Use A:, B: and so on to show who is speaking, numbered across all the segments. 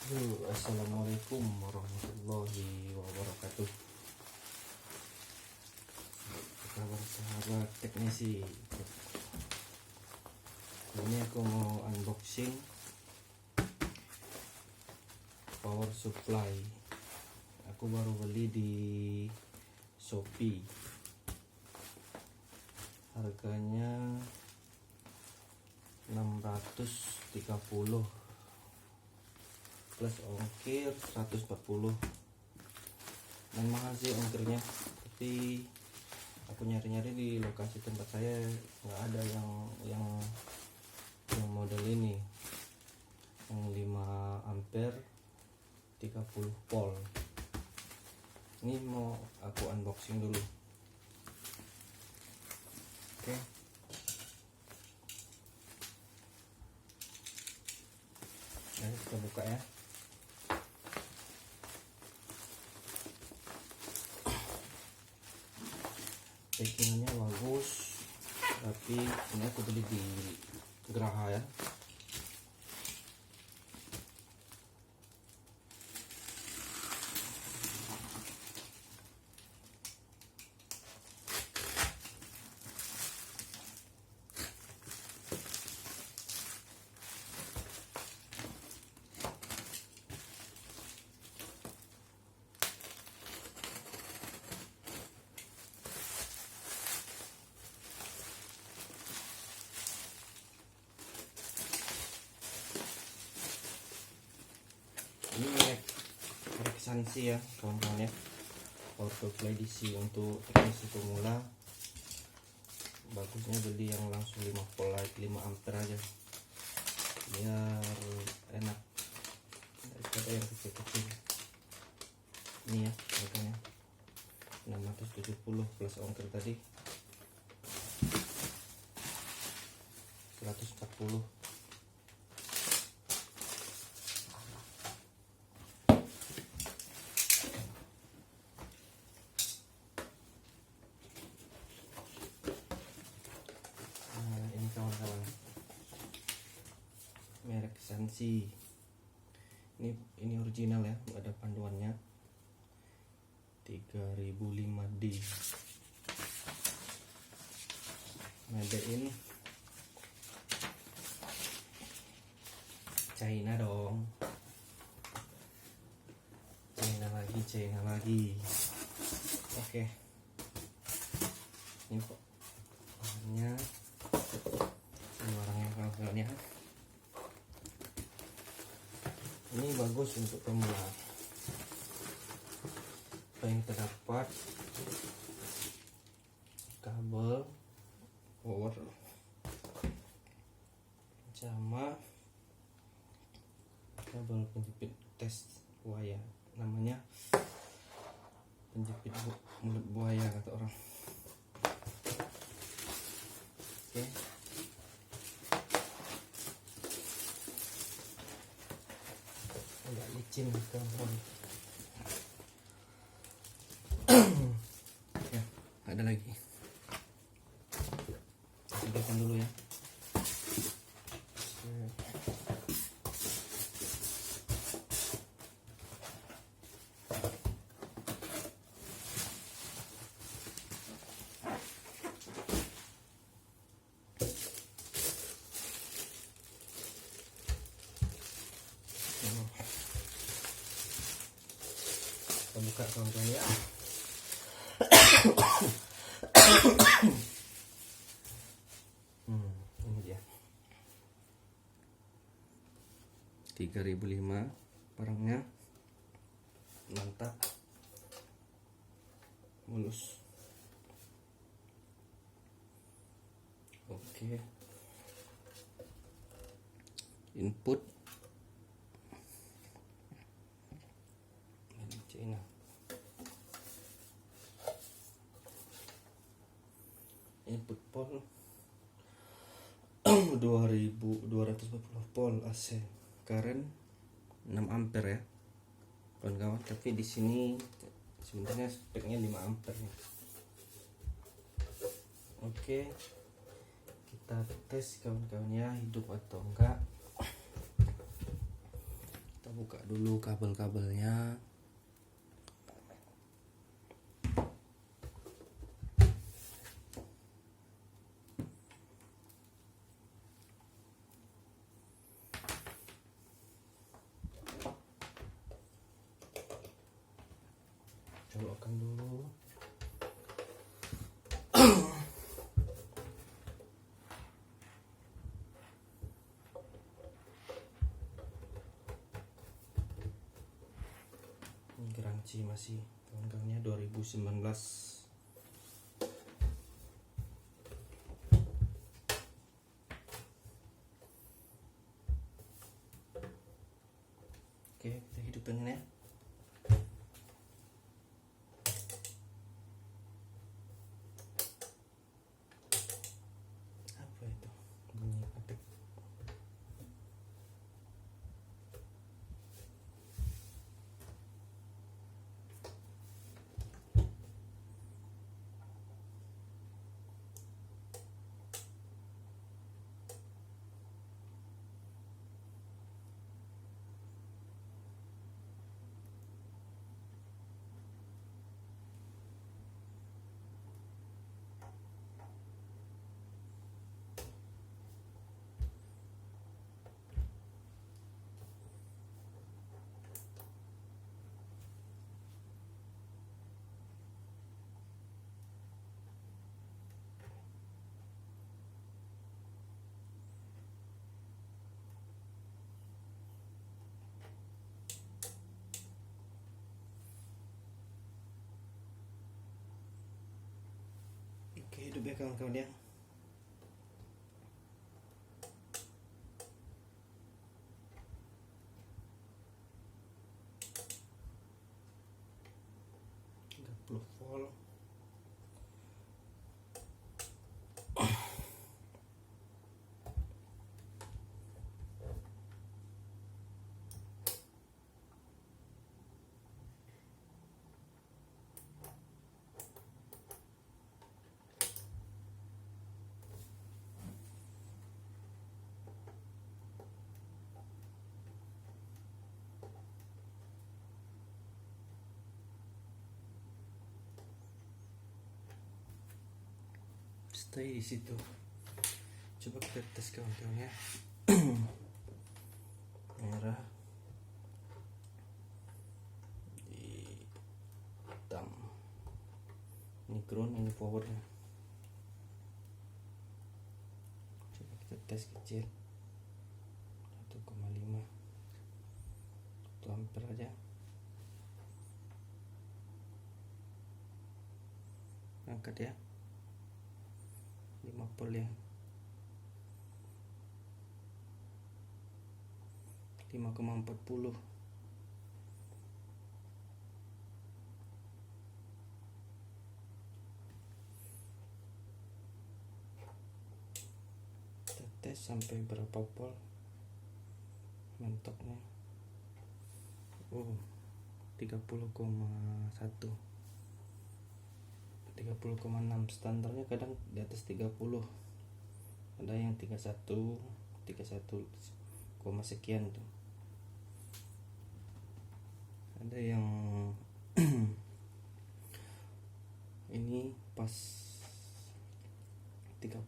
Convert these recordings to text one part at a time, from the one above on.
A: Assalamualaikum warahmatullahi wabarakatuh. Apa kabar sahabat teknisi? Ini aku mau unboxing power supply. Aku baru beli di Shopee. Harganya 630 plus ongkir 140. Dan mahal sih ongkirnya, tapi aku nyari-nyari di lokasi tempat saya nggak ada yang model ini, yang 5 ampere 30 volt. Ini mau aku unboxing dulu. Oke. Nah, kita buka ya. Packingnya bagus, tapi ini aku beli di Graha ya. Ini merek Sansi ya kawan-kawan ya, power supply DC untuk teknisi pemula. Bagusnya beli yang langsung 5 volt 5 ampere aja biar enak daripada yang kecil-kecil. Ini ya harganya 670 plus ongkir tadi 140. Kawan-kawan, merek Sansi ini original ya, ada panduannya 3005D, made in China dong, China lagi. Oke, ini kok bahannya orangnya kawan-kawan ya. Ini bagus untuk pemula. Apa yang terdapat? Kabel power sama kabel penjepit tes buaya, namanya penjepit mulut buaya kata orang. Oke. Agak licin kawan-kawan. Ya, ada lagi. Sediakan dulu ya. Kita buka kawan-kawan ya. Ini dia 3005 barangnya, mantap, mulus. Oke, input dari China. Input pol 2240 volt AC, current 6 ampere ya kawan-kawan, tapi di sini sebenarnya speknya 5 ampere ya. Oke, kita tes kawan-kawannya hidup atau enggak. Kita buka dulu kabel-kabelnya. Colokkan dulu. Ini garansi masih tahun-tahunnya 2019. Oke, kita hidupin ya. Apa itu? Bunyi ketik. Oke, hidup ya kawan-kawan ya. Volt. Stay di situ. Coba kita tes kawan-kawan ya. Merah di hitam. Ini ground, ini powernya. Coba kita tes kecil. 1,5 1 ampere aja. Angkat ya. 5 volt ya. 5,40. Kita tes sampai berapa volt mentoknya. 30,1 30,6. standarnya kadang di atas 30, ada yang 31 sekian tuh, ada yang ini pas 30.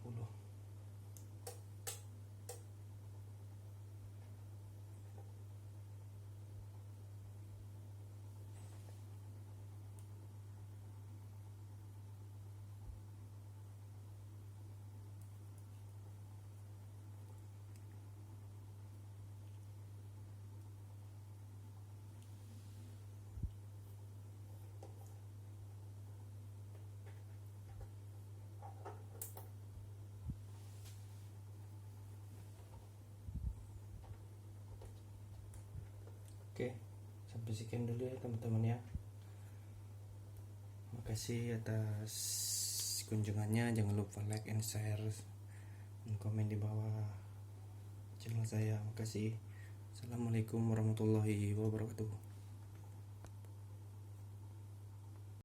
A: Oke, sampai sekian dulu ya teman-teman ya. Makasih atas kunjungannya. Jangan lupa like and share dan komen di bawah channel saya. Makasih. Assalamualaikum warahmatullahi wabarakatuh.